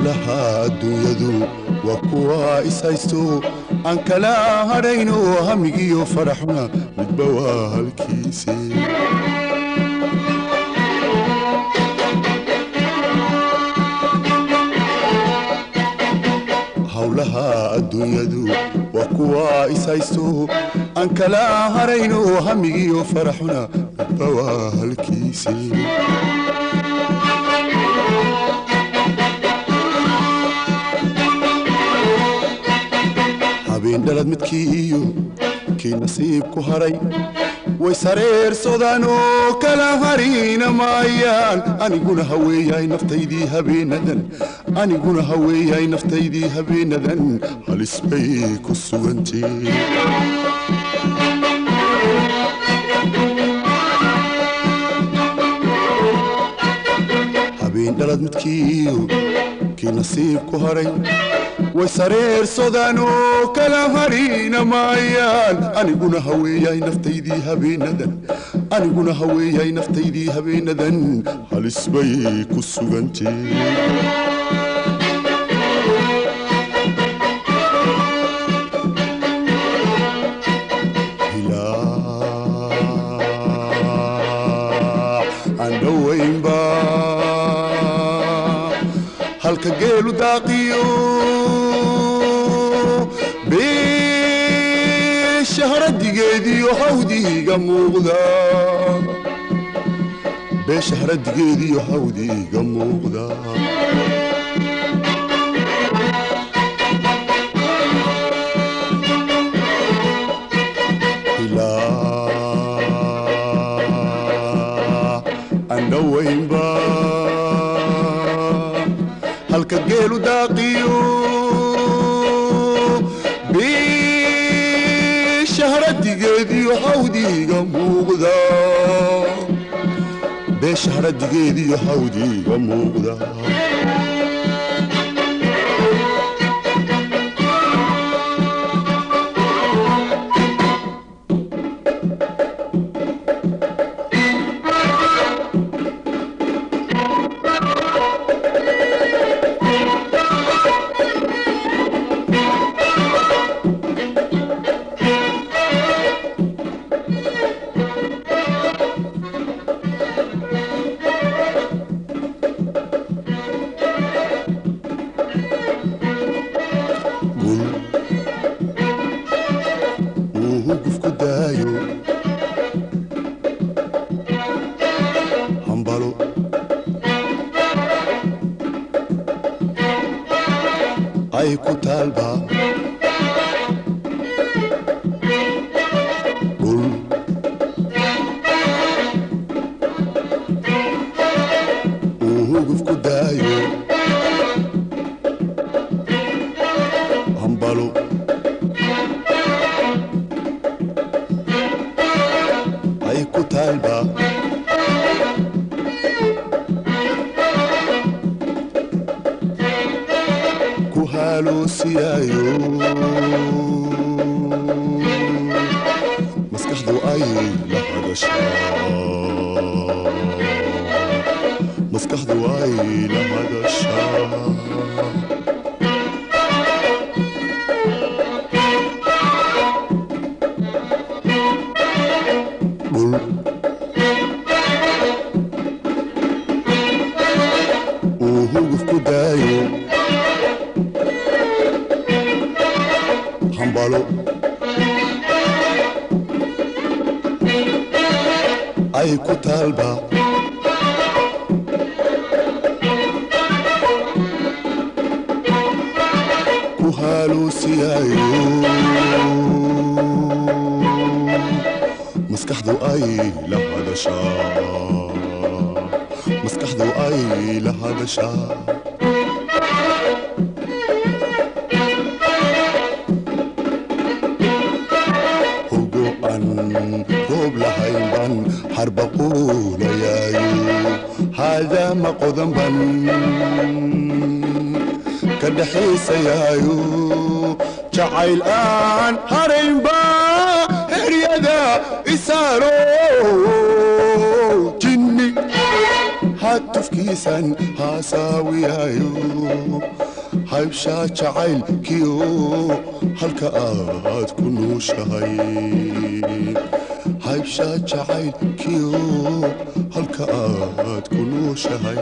hawlaha adduunyadu waa kuwa ishaysto aan kala hadhayno hamigiyo faraxuna midba waa halkiisii hawlaha adduunyadu waa kuwa ishaysto aan kala hadhayno hamigiyo faraxuna midba waa halkiisii habeen dhalad midkiiyo kii nasiibku haray way sareersadaan oo kala harina maayaan aniguna haweeyay naftaydii habeenadan aniguna haweeyay naftaydii habeenadan halis bay ku sugantay habeen dhalad midkiiyo kii nasiibku haray way sareersadaan oo kala harina maayaan aniguna haweeyay naftaydii habeenadan aniguna haweeyay naftaydii habeenadan halis bay ku sugantay halka geelu daaqiyo beeshaharadigeediyo hawdiga muuqda beeshaharadigeediyo hawdiga muuqda andhawaynba halka geelu daaqiyo beeshaharadigeediyo hawdiga muuqda beeshaharadigeediyo hawdiga muuqda ay ku talba dhul hugufku daayo hambalo ay ku talba lusiyayo maskaxdu ay la hadashaa maskaxdu ay la hadashaa dhul hugufku daayo hambalo ay ku talba ku halusiyayo maskaxdu ay la hadashaa maskaxdu ay la hadashaa روب لهيبان حرب قول يايو هذا ما قدم بن كدحيس يايو جعل الآن هريبا هريدا إسارو جني هات tufkiisan haasaawiyayo haybshaa jacaylkiyo halka aad ku nuushahay haybshaa jacaylkiyo halka aad ku nuushahay